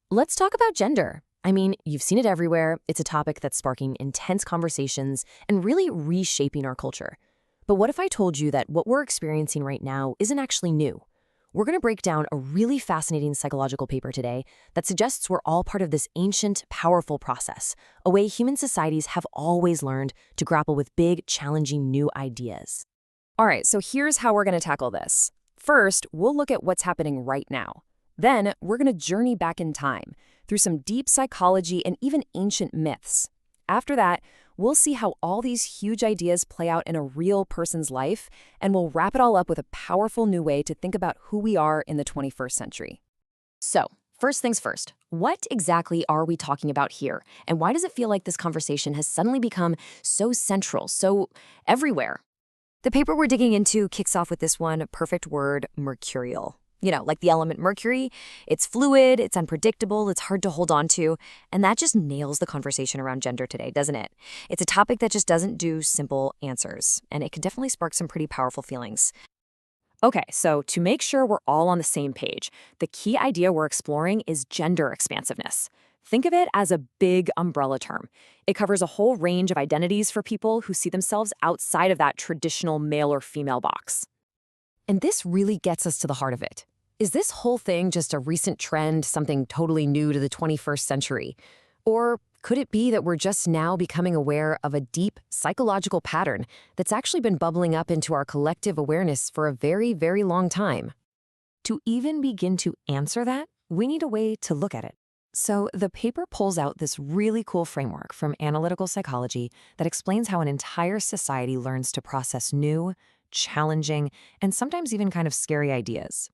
Let's talk about gender. I mean, you've seen it everywhere. It's a topic that's sparking intense conversations and really reshaping our culture. But what if I told you that what we're experiencing right now isn't actually new? We're going to break down a really fascinating psychological paper today that suggests we're all part of this ancient, powerful process, a way human societies have always learned to grapple with big, challenging new ideas. All right, so here's how we're going to tackle this. First, we'll look at what's happening right now. Then, we're going to journey back in time through some deep psychology and even ancient myths. After that, we'll see how all these huge ideas play out in a real person's life, and we'll wrap it all up with a powerful new way to think about who we are in the 21st century. So, first things first, what exactly are we talking about here? And why does it feel like this conversation has suddenly become so central, so everywhere? The paper we're digging into kicks off with this one perfect word, mercurial. You know, like the element mercury, it's fluid, it's unpredictable, it's hard to hold on to, and that just nails the conversation around gender today, doesn't it? It's a topic that just doesn't do simple answers, and it can definitely spark some pretty powerful feelings. Okay, so to make sure we're all on the same page, the key idea we're exploring is gender expansiveness. Think of it as a big umbrella term. It covers a whole range of identities for people who see themselves outside of that traditional male or female box. And this really gets us to the heart of it. Is this whole thing just a recent trend, something totally new to the 21st century? Or could it be that we're just now becoming aware of a deep psychological pattern that's actually been bubbling up into our collective awareness for a very, very long time? To even begin to answer that, we need a way to look at it. So the paper pulls out this really cool framework from analytical psychology that explains how an entire society learns to process new, challenging, and sometimes even kind of scary ideas.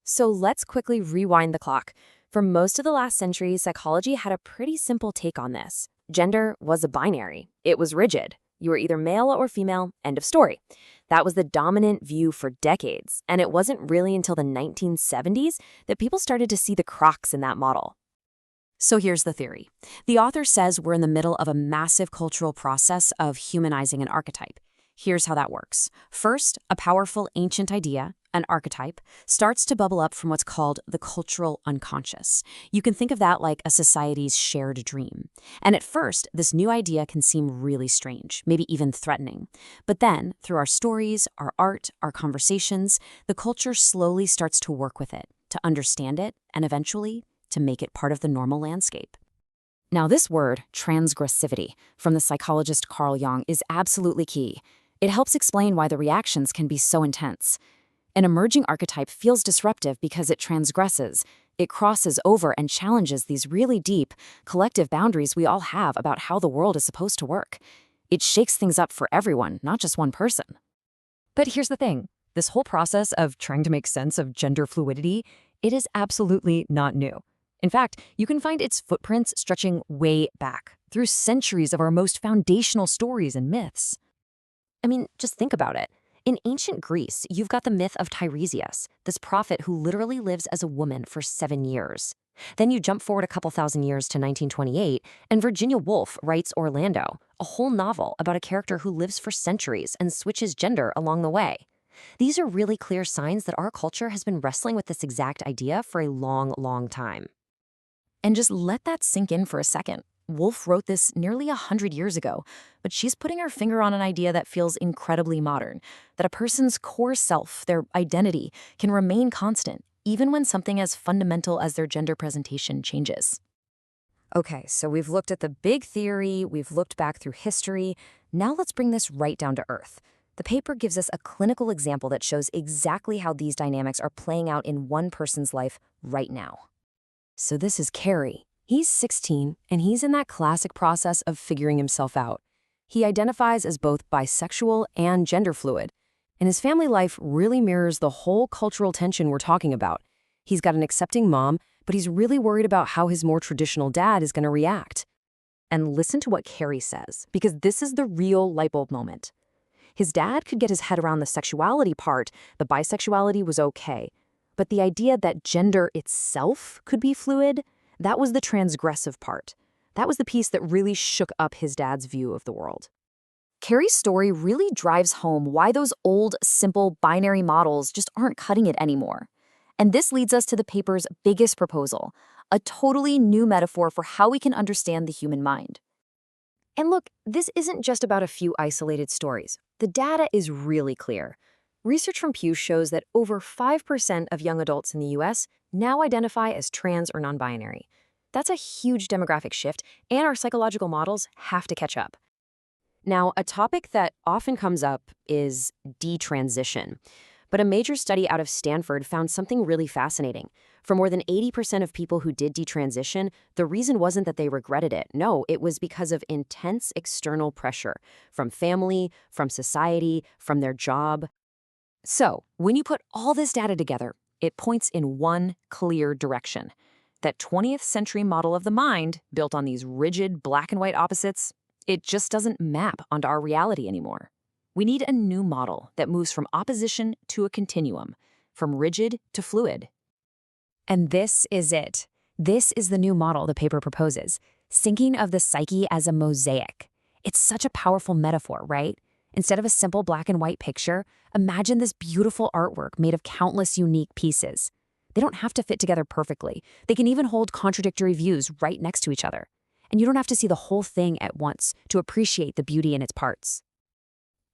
So let's quickly rewind the clock. For most of the last century, psychology had a pretty simple take on this. Gender was a binary. It was rigid. You were either male or female, end of story. That was the dominant view for decades, and it wasn't really until the 1970s that people started to see the cracks in that model. So here's the theory. The author says we're in the middle of a massive cultural process of humanizing an archetype. Here's how that works. First, a powerful ancient idea, an archetype, starts to bubble up from what's called the cultural unconscious. You can think of that like a society's shared dream. And at first, this new idea can seem really strange, maybe even threatening. But then, through our stories, our art, our conversations, the culture slowly starts to work with it, to understand it, and eventually, to make it part of the normal landscape. Now, this word, transgressivity, from the psychologist Carl Jung, is absolutely key. It helps explain why the reactions can be so intense. An emerging archetype feels disruptive because it transgresses. It crosses over and challenges these really deep, collective boundaries we all have about how the world is supposed to work. It shakes things up for everyone, not just one person. But here's the thing. This whole process of trying to make sense of gender fluidity, it is absolutely not new. In fact, you can find its footprints stretching way back, through centuries of our most foundational stories and myths. I mean, just think about it. In ancient Greece, you've got the myth of Tiresias, this prophet who literally lives as a woman for 7 years. Then you jump forward a couple thousand years to 1928, and Virginia Woolf writes Orlando, a whole novel about a character who lives for centuries and switches gender along the way. These are really clear signs that our culture has been wrestling with this exact idea for a long, long time. And just let that sink in for a second. Woolf wrote this nearly 100 years ago, but she's putting her finger on an idea that feels incredibly modern, that a person's core self, their identity, can remain constant, even when something as fundamental as their gender presentation changes. Okay, so we've looked at the big theory, we've looked back through history. Now let's bring this right down to earth. The paper gives us a clinical example that shows exactly how these dynamics are playing out in one person's life right now. So this is Carrie. He's 16, and he's in that classic process of figuring himself out. He identifies as both bisexual and gender fluid, and his family life really mirrors the whole cultural tension we're talking about. He's got an accepting mom, but he's really worried about how his more traditional dad is going to react. And listen to what Carrie says, because this is the real light bulb moment. His dad could get his head around the sexuality part, the bisexuality was okay. But the idea that gender itself could be fluid, that was the transgressive part. That was the piece that really shook up his dad's view of the world. Carrie's story really drives home why those old, simple binary models just aren't cutting it anymore. And this leads us to the paper's biggest proposal, a totally new metaphor for how we can understand the human mind. And look, this isn't just about a few isolated stories. The data is really clear. Research from Pew shows that over 5% of young adults in the US now identify as trans or non-binary. That's a huge demographic shift, and our psychological models have to catch up. Now, a topic that often comes up is detransition. But a major study out of Stanford found something really fascinating. For more than 80% of people who did detransition, the reason wasn't that they regretted it. No, it was because of intense external pressure from family, from society, from their job. So, when you put all this data together, it points in one clear direction. That 20th century model of the mind, built on these rigid black and white opposites, it just doesn't map onto our reality anymore. We need a new model that moves from opposition to a continuum, from rigid to fluid. And this is it. This is the new model the paper proposes, thinking of the psyche as a mosaic. It's such a powerful metaphor, right? Instead of a simple black and white picture, imagine this beautiful artwork made of countless unique pieces. They don't have to fit together perfectly. They can even hold contradictory views right next to each other. And you don't have to see the whole thing at once to appreciate the beauty in its parts.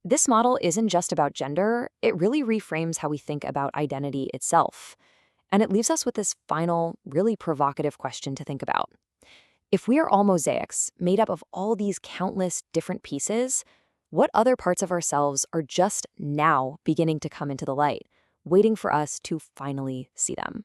This model isn't just about gender, it really reframes how we think about identity itself. And it leaves us with this final, really provocative question to think about. If we are all mosaics, made up of all these countless different pieces, what other parts of ourselves are just now beginning to come into the light, waiting for us to finally see them?